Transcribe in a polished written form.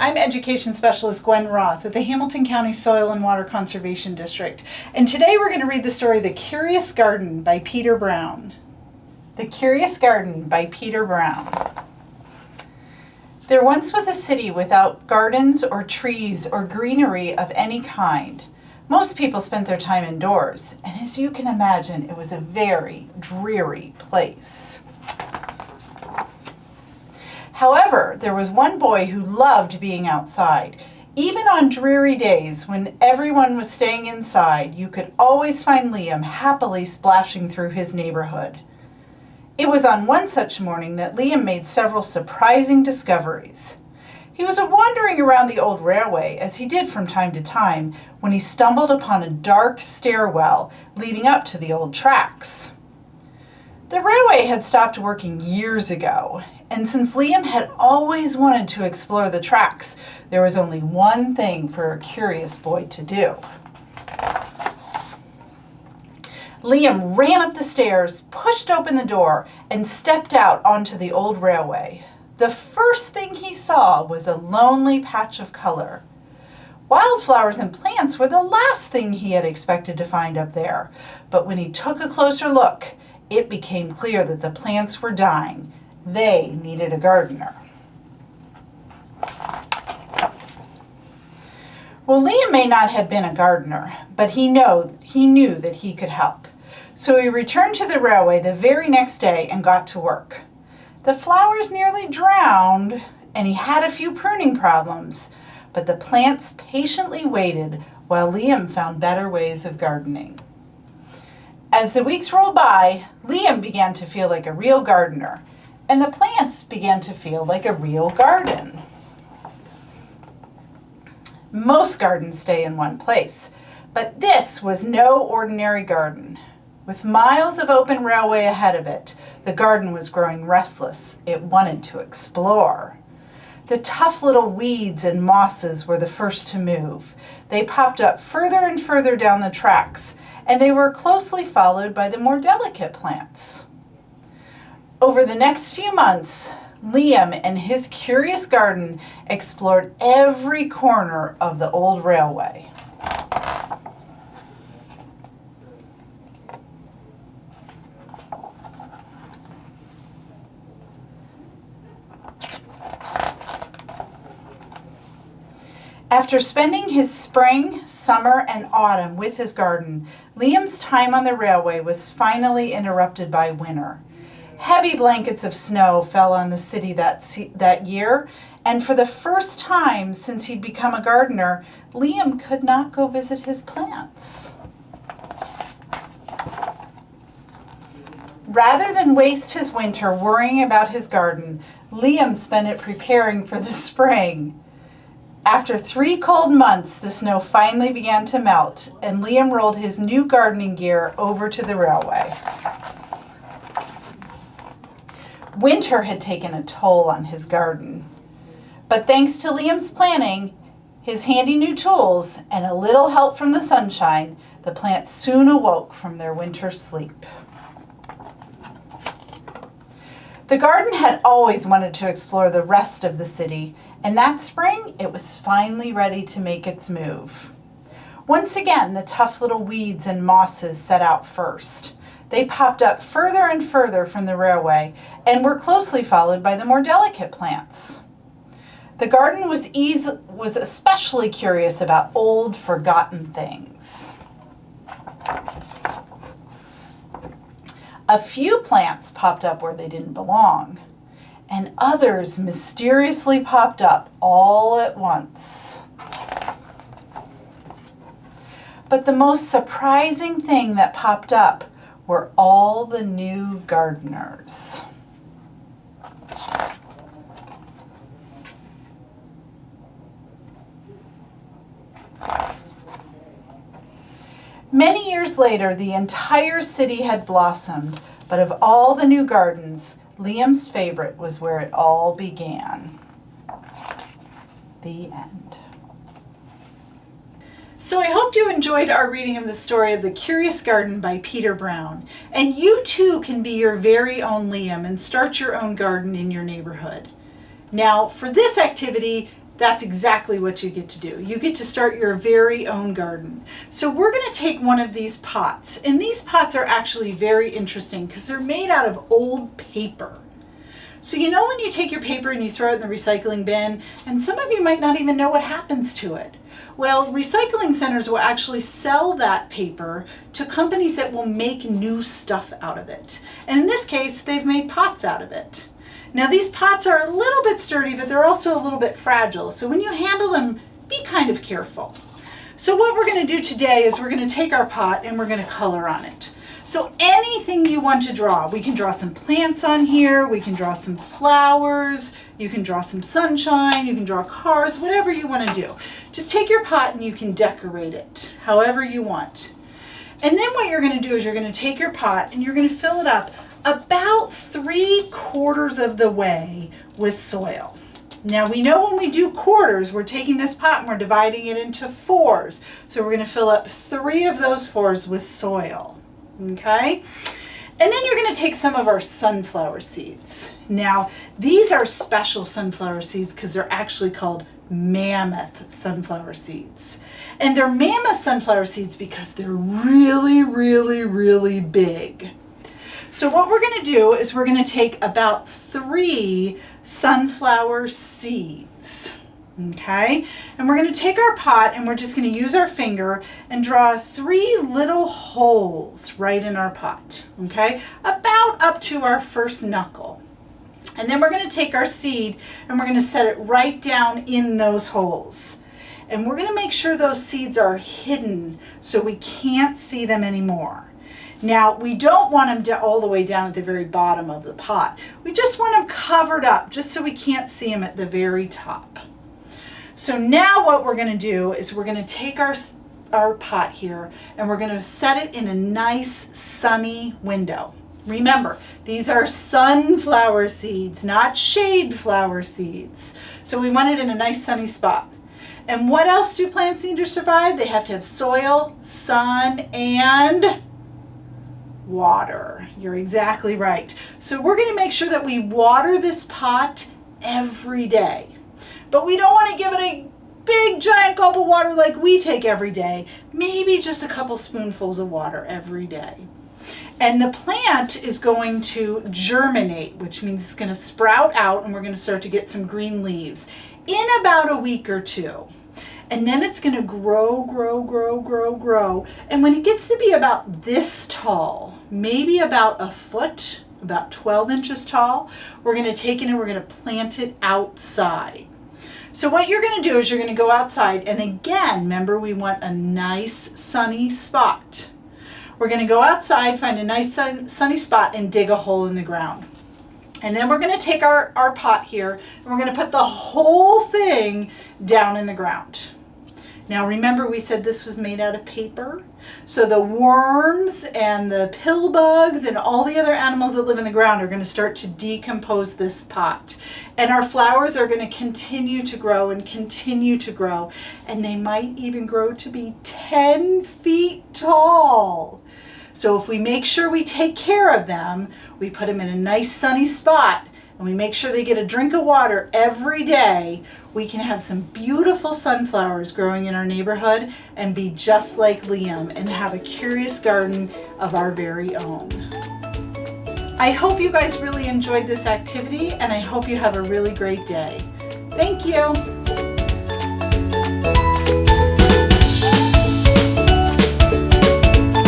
I'm Education Specialist Gwen Roth with the Hamilton County Soil and Water Conservation District, and today we're going to read the story The Curious Garden by Peter Brown. The Curious Garden by Peter Brown. There once was a city without gardens or trees or greenery of any kind. Most people spent their time indoors, and as you can imagine, it was a very dreary place. However, there was one boy who loved being outside. Even on dreary days when everyone was staying inside, you could always find Liam happily splashing through his neighborhood. It was on one such morning that Liam made several surprising discoveries. He was wandering around the old railway, as he did from time to time, when he stumbled upon a dark stairwell leading up to the old tracks. The railway had stopped working years ago, and since Liam had always wanted to explore the tracks, there was only one thing for a curious boy to do. Liam ran up the stairs, pushed open the door, and stepped out onto the old railway. The first thing he saw was a lonely patch of color. Wildflowers and plants were the last thing he had expected to find up there, but when he took a closer look, it became clear that the plants were dying. They needed a gardener. Well, Liam may not have been a gardener, but he knew that he could help. So he returned to the railway the very next day and got to work. The flowers nearly drowned, and he had a few pruning problems, but the plants patiently waited while Liam found better ways of gardening. As the weeks rolled by, Liam began to feel like a real gardener, and the plants began to feel like a real garden. Most gardens stay in one place, but this was no ordinary garden. With miles of open railway ahead of it, the garden was growing restless. It wanted to explore. The tough little weeds and mosses were the first to move. They popped up further and further down the tracks, and they were closely followed by the more delicate plants. Over the next few months, Liam and his curious garden explored every corner of the old railway. After spending his spring, summer, and autumn with his garden, Liam's time on the railway was finally interrupted by winter. Heavy blankets of snow fell on the city that year, and for the first time since he'd become a gardener, Liam could not go visit his plants. Rather than waste his winter worrying about his garden, Liam spent it preparing for the spring. After 3 cold months, the snow finally began to melt, and Liam rolled his new gardening gear over to the railway. Winter had taken a toll on his garden, but thanks to Liam's planning, his handy new tools, and a little help from the sunshine, the plants soon awoke from their winter sleep. The garden had always wanted to explore the rest of the city, and that spring, it was finally ready to make its move. Once again, the tough little weeds and mosses set out first. They popped up further and further from the railway and were closely followed by the more delicate plants. The garden was especially curious about old, forgotten things. A few plants popped up where they didn't belong, and others mysteriously popped up all at once. But the most surprising thing that popped up were all the new gardeners. Many years later, the entire city had blossomed, but of all the new gardens, Liam's favorite was where it all began. The end. So I hope you enjoyed our reading of the story of The Curious Garden by Peter Brown. And you too can be your very own Liam and start your own garden in your neighborhood. Now, for this activity, That's exactly what you get to do. You get to start your very own garden. So we're going to take one of these pots, and these pots are actually very interesting because they're made out of old paper. So you know when you take your paper and you throw it in the recycling bin, and some of you might not even know what happens to it. Well, recycling centers will actually sell that paper to companies that will make new stuff out of it. And in this case, they've made pots out of it. Now these pots are a little bit sturdy, but they're also a little bit fragile. So when you handle them, be kind of careful. So what we're going to do today is we're going to take our pot and we're going to color on it. So anything you want to draw, we can draw some plants on here, we can draw some flowers, you can draw some sunshine, you can draw cars, whatever you want to do. Just take your pot and you can decorate it however you want. And then what you're going to do is you're going to take your pot and you're going to fill it up about 3/4 of the way with soil. Now we know when we do quarters, we're taking this pot and we're dividing it into 4s. So we're going to fill up 3 of those 4s with soil. Okay? And then you're going to take some of our sunflower seeds. Now these are special sunflower seeds because they're actually called mammoth sunflower seeds. And they're mammoth sunflower seeds because they're really, really, really big. So what we're going to do is we're going to take about 3 sunflower seeds, okay? And we're going to take our pot and we're just going to use our finger and draw 3 little holes right in our pot, okay? About up to our first knuckle. And then we're going to take our seed and we're going to set it right down in those holes. And we're going to make sure those seeds are hidden so we can't see them anymore. Now, we don't want them all the way down at the very bottom of the pot. We just want them covered up just so we can't see them at the very top. So now what we're going to do is we're going to take our pot here and we're going to set it in a nice sunny window. Remember, these are sunflower seeds, not shade flower seeds. So we want it in a nice sunny spot. And what else do plants need to survive? They have to have soil, sun, and water. You're exactly right. So we're going to make sure that we water this pot every day. But we don't want to give it a big giant gulp of water like we take every day. Maybe just a couple spoonfuls of water every day. And the plant is going to germinate, which means it's going to sprout out and we're going to start to get some green leaves in about a week or 2. And then it's going to grow, grow, grow, grow, grow. And when it gets to be about this tall, maybe about a foot, about 12 inches tall, we're going to take it and we're going to plant it outside. So what you're going to do is you're going to go outside, and again, remember we want a nice sunny spot. We're going to go outside, find a nice sunny spot, and dig a hole in the ground. And then we're going to take our pot here and we're going to put the whole thing down in the ground. Now remember we said this was made out of paper. So the worms and the pill bugs and all the other animals that live in the ground are going to start to decompose this pot. And our flowers are going to continue to grow and continue to grow. And they might even grow to be 10 feet tall. So if we make sure we take care of them, we put them in a nice sunny spot, and we make sure they get a drink of water every day, we can have some beautiful sunflowers growing in our neighborhood and be just like Liam and have a curious garden of our very own. I hope you guys really enjoyed this activity, and I hope you have a really great day. Thank you.